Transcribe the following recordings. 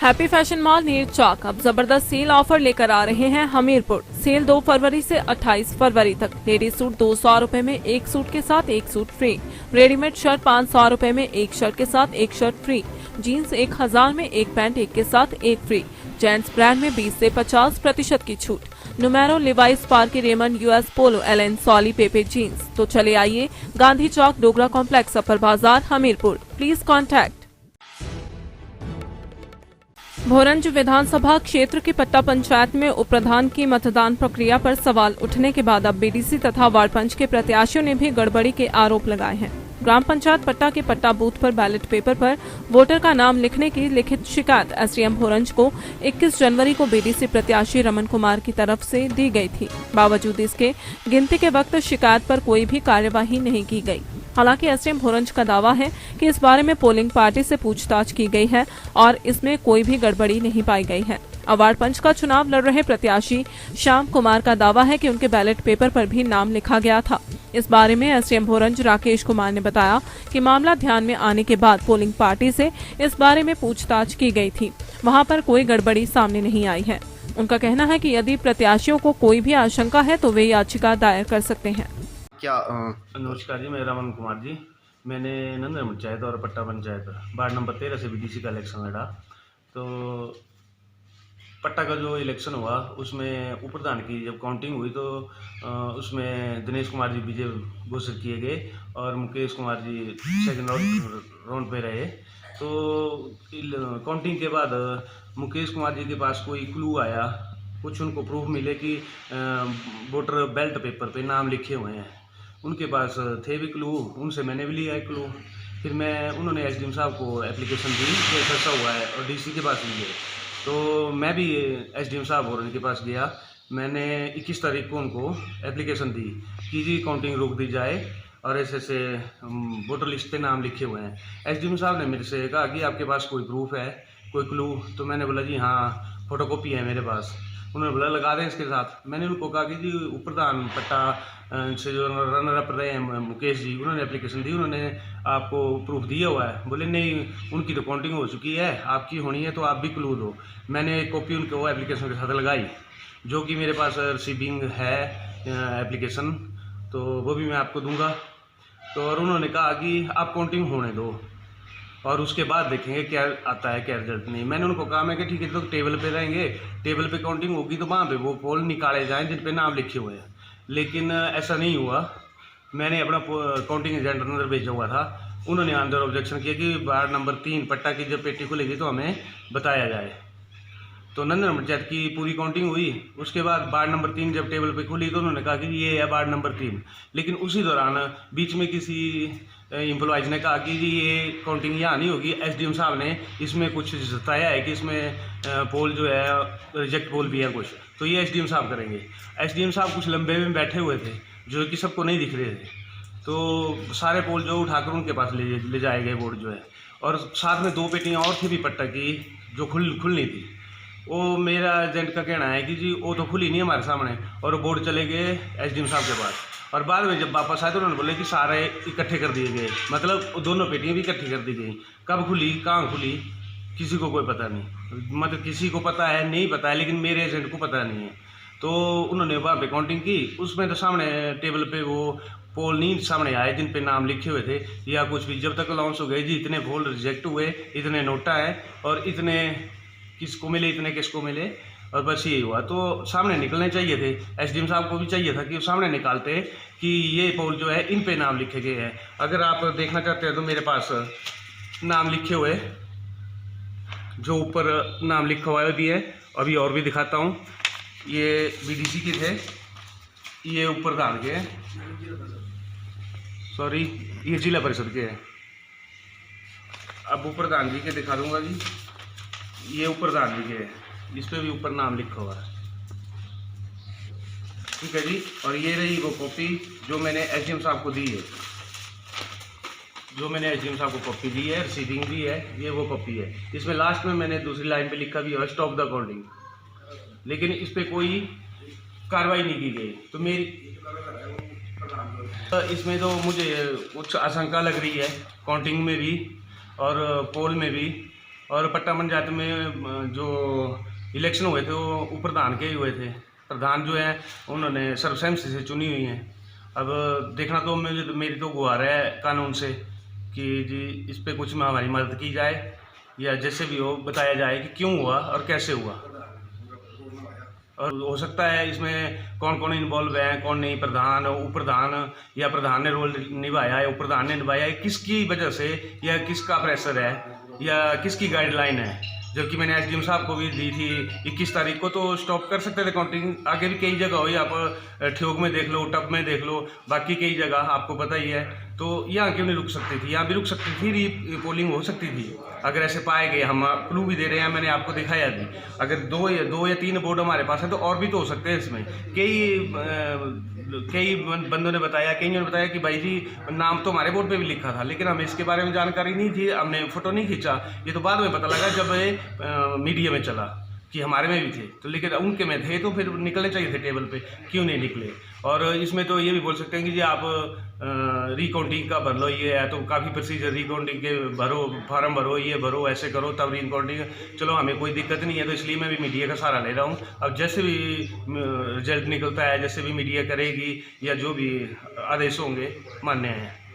Happy fashion mall नीर चौक अब जबरदस्त सेल ऑफर लेकर आ रहे हैं हमीरपुर। सेल 2 फरवरी से 28 फरवरी तक। लेडीज सूट 200 रुपए में एक सूट के साथ एक सूट फ्री। रेडीमेड शर्ट 500 रुपए में एक शर्ट के साथ एक शर्ट फ्री। जीन्स 1000 में एक पैंट एक के साथ एक फ्री। जेंट्स ब्रांड में 20 से 50% की छूट। Numero, Levi's, Parx, Raymond, US Polo, Allen, Solly, Pepe jeans. तो चले आइए Gandhi Chowk, Dogra complex, upper Bazaar, Hamirpur. Please contact. Bhoranj विधानसभा क्षेत्र की पट्टा पंचायत में उप प्रधान की मतदान प्रक्रिया पर सवाल उठने के बाद अब बीडीसी तथा वार्ड पंच के प्रत्याशियों ने भी गड़बड़ी के आरोप लगाए हैं। ग्राम पंचायत पट्टा के पट्टा बूथ पर बैलेट पेपर पर वोटर का नाम लिखने की लिखित शिकायत एसडीएम भोरंज को 21 जनवरी को बीडीसी प्रत्याशी रमन कुमार की तरफ से दी गई थी। बावजूद इसके गिनती के वक्त शिकायत पर कोई भी कार्यवाही नहीं की गई। हालांकि एसडीएम भोरंज का दावा है कि इस बारे में पोलिंग पार्टी से पूछताछ की गई है और इसमें कोई भी गड़बड़ी नहीं पाई गई है। वार्ड पंच का चुनाव लड़ रहे प्रत्याशी श्याम कुमार का दावा है कि उनके बैलेट पेपर पर भी नाम लिखा गया था। इस बारे में एसडीएम भोरंज राकेश कुमार ने बताया कि मामला ध्यान में आने के बाद पोलिंग पार्टी से इस बारे में पूछताछ की गई थी। वहां पर कोई गड़बड़ी सामने नहीं आई है। उनका कहना है कि यदि प्रत्याशियों को कोई भी आशंका है तो वे याचिका दायर कर सकते हैं। क्या नमस्कार जी, मैं रमन कुमार जी। मैंने नंदर पंचायत और पट्टा पंचायत वार्ड नंबर 13 से बीडीसी का इलेक्शन लड़ा। तो पट्टा का जो इलेक्शन हुआ उसमें उप प्रधान की जब काउंटिंग हुई तो उसमें दिनेश कुमार जी विजय घोषित किए गए और मुकेश कुमार जी सेकंड राउंड पे रहे। तो काउंटिंग के बाद मुकेश कुमार जी के पास कोई क्लू आया, कुछ उनको प्रूफ मिले कि वोटर बैलेट पेपर पे नाम लिखे हुए हैं। उनके पास थे भी क्लू, उनसे मैंने भी लिया क्लू। फिर उन्होंने एसडीएम साहब को एप्लीकेशन दी कि ऐसा हुआ है और डीसी के पास भी गए। तो मैं भी एसडीएम साहब और उनके पास गया। मैंने 21 तारीख को उनको एप्लीकेशन दी कि जी काउंटिंग रोक दी जाए और ऐसे वोटर लिस्ट पे नाम लिखे हुए हैं। एसडीएम साहब ने मेरे से कहा कि आपके पास कोई प्रूफ है, कोई क्लू? तो मैंने बोला जी हाँ, फोटोकॉपी है मेरे पास। उन्होंने बोला लगा दें इसके साथ। मैंने उनको कहा कि जी उप प्रधान पट्टा से जो रनर अप रहे हैं मुकेश जी, उन्होंने एप्लीकेशन दी, उन्होंने आपको प्रूफ दिया हुआ है? बोले नहीं, उनकी तो काउंटिंग हो चुकी है, आपकी होनी है तो आप भी क्लू दो। मैंने एक कॉपी उनको वो एप्लीकेशन के साथ लगाई, जो कि मेरे पास रिसीविंग है एप्लीकेशन, तो वो भी मैं आपको दूंगा। तो और उन्होंने कहा कि आप काउंटिंग होने दो और उसके बाद देखेंगे क्या आता है क्या रिजल्ट नहीं। मैंने उनको कहा मैं कि ठीक है, तो टेबल पे रहेंगे, टेबल पे काउंटिंग होगी तो वहाँ पे वो पोल निकाले जाएं जिन पे नाम लिखे हुए हैं। लेकिन ऐसा नहीं हुआ। मैंने अपना काउंटिंग एजेंट अंदर भेजा हुआ था। उन्होंने अंदर ऑब्जेक्शन किया कि वार्ड नंबर 3 पट्टा की जब पेटी खुलेगी तो हमें बताया जाए। तो नंदन पंचायत की पूरी काउंटिंग हुई। उसके बाद वार्ड नंबर 3 जब टेबल पे खुली तो उन्होंने कहा कि ये है वार्ड नंबर 3। लेकिन उसी दौरान बीच में किसी एम्प्लॉयज़ ने कहा कि जी ये काउंटिंग यहाँ नहीं होगी। एसडीएम साहब ने इसमें कुछ जताया है कि इसमें पोल जो है रिजेक्ट पोल भी है कुछ, तो ये एसडीएम साहब करेंगे। एसडीएम साहब कुछ लंबे में बैठे हुए थे जो कि सबको नहीं दिख रहे थे। तो सारे पोल जो उठाकर उनके पास ले जाए गए बोर्ड जो है, और साथ में 2 पेटियाँ और थी भी पट्टा की जो खुलनी थी। वो मेरा एजेंट का कहना है कि जी वो तो खुली नहीं हमारे सामने, और बोर्ड चले गए एसडीएम साहब के पास। और बाद में जब वापस आए तो उन्होंने बोले कि सारे इकट्ठे कर दिए गए, मतलब दोनों पेटियाँ भी इकट्ठी कर दी गई। कब खुली, कहाँ खुली, किसी को कोई पता नहीं। मतलब किसी को पता है, नहीं पता है, लेकिन मेरे एजेंट को पता नहीं है। तो उन्होंने वहाँ पे काउंटिंग की, उसमें तो सामने टेबल पे वो पोल नहीं सामने आए जिन पे नाम लिखे हुए थे या कुछ भी। जब तक अलाउंस हो गए जी इतने पोल रिजेक्ट हुए, इतने नोटा है और इतने किसको मिले, इतने किसको मिले, और बस यही हुआ। तो सामने निकलने चाहिए थे, एसडीएम साहब को भी चाहिए था कि वो सामने निकालते कि ये पोल जो है इन पे नाम लिखे गए हैं। अगर आप देखना चाहते हैं तो मेरे पास नाम लिखे हुए जो ऊपर नाम लिखा हुआ भी है, अभी और भी दिखाता हूँ। ये बीडीसी के थे, ये उप प्रधान के हैं, सॉरी ये जिला परिषद के हैं। अब उप प्रधान जी के दिखा दूंगा जी, ये उप प्रधान जी के हैं, इस पर भी ऊपर नाम लिखा हुआ है, ठीक है जी। और ये रही वो कॉपी जो मैंने एसडीएम साहब को दी है, जो मैंने एसडीएम साहब को कॉपी दी है, रिसीविंग भी है, ये वो कॉपी है। इसमें लास्ट में मैंने दूसरी लाइन पे लिखा भी है स्टॉप द काउंटिंग, लेकिन इस पर कोई कार्रवाई नहीं की गई। तो मेरी इसमें तो मुझे कुछ आशंका लग रही है, काउंटिंग में भी और पोल में भी। और पट्टा पंचायत में जो इलेक्शन हुए थे वो उपप्रधान के ही हुए थे। प्रधान जो है उन्होंने सर्वसम्मति से चुनी हुई हैं। अब देखना तो मेरी तो गुहार है कानून से कि जी इस पे कुछ में हमारी मदद की जाए या जैसे भी हो बताया जाए कि क्यों हुआ और कैसे हुआ, और हो सकता है इसमें कौन कौन इन्वॉल्व है, कौन नहीं, प्रधान, उप प्रधान, या प्रधान ने रोल निभाया है, उप प्रधान ने निभाया है, किसकी वजह से, या किसका प्रेशर है, या किसकी गाइडलाइन है। जबकि मैंने एसडीएम साहब को भी दी थी 21 तारीख को, तो स्टॉप कर सकते थे काउंटिंग। आगे भी कई जगह हुई, आप ठियोग में देख लो, टप में देख लो, बाकी कई जगह आपको पता ही है। तो यहाँ क्यों नहीं रुक सकती थी? यहाँ भी रुक सकती थी, री पोलिंग हो सकती थी अगर ऐसे पाए गए। हम क्लू भी दे रहे हैं, मैंने आपको दिखाया भी। अगर दो या तीन बोर्ड हमारे पास है तो और भी तो हो सकते हैं इसमें। कई बंदों ने बताया, कईयों ने बताया कि भाई जी नाम तो हमारे बोर्ड पे भी लिखा था, लेकिन हमें इसके बारे में जानकारी नहीं थी, हमने फोटो नहीं खींचा। ये तो बाद में पता लगा जब ये मीडिया में चला कि हमारे में भी थे, तो लेकिन उनके में थे तो फिर निकलने चाहिए थे टेबल पे, क्यों नहीं निकले। और इसमें तो ये भी बोल सकते हैं कि जी आप रिकाउंटिंग का भर लो, ये है तो काफ़ी प्रोसीजर, रिकाउंटिंग के भरो, फार्म भरो, ये भरो, ऐसे करो तब रिकाउंटिंग। चलो हमें कोई दिक्कत नहीं है, तो इसलिए मैं भी मीडिया का सहारा ले रहा हूँ। अब जैसे भी रिजल्ट निकलता है, जैसे भी मीडिया करेगी या जो भी आदेश होंगे मान्य हैं।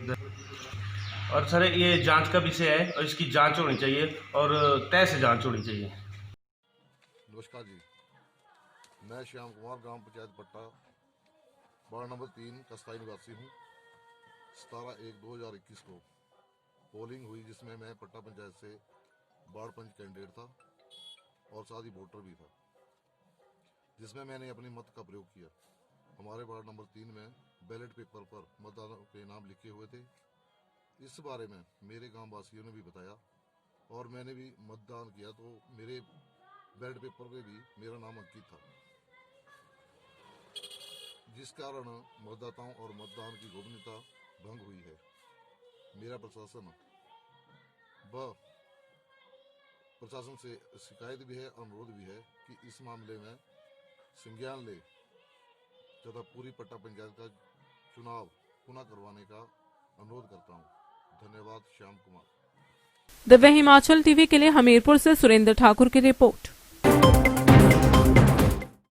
और सर ये जांच का विषय है और इसकी जांच होनी चाहिए और तय से जांच होनी चाहिए। नमस्कार जी, मैं श्याम कुमार, ग्राम पंचायत पट्टा, वार्ड नंबर 3 का स्थायी निवासी हूँ। 17/1/2021 को पोलिंग हुई, जिसमें मैं पट्टा पंचायत से वार्ड पंच कैंडिडेट था और साथ ही वोटर भी था, जिसमें मैंने अपनी मत का प्रयोग किया। हमारे वार्ड नंबर 3 में बैलेट पेपर पर मतदाताओं के नाम लिखे हुए थे। इस बारे में मेरे गाँव वासियों ने भी बताया और मैंने भी मतदान किया, तो मेरे बैलेट पेपर पे भी मेरा नाम अंकित था, जिस कारण मतदाताओं और मतदान की गोपनीयता भंग हुई है। मेरा प्रशासन से शिकायत भी है, अनुरोध भी है कि इस मामले में संज्ञान ले तथा पूरी पट्टा पंचायत का चुनाव पुनः करवाने का अनुरोध करता हूँ। धन्यवाद। श्याम कुमार, दिव्य हिमाचल टीवी के लिए हमीरपुर से सुरेंद्र ठाकुर की रिपोर्ट।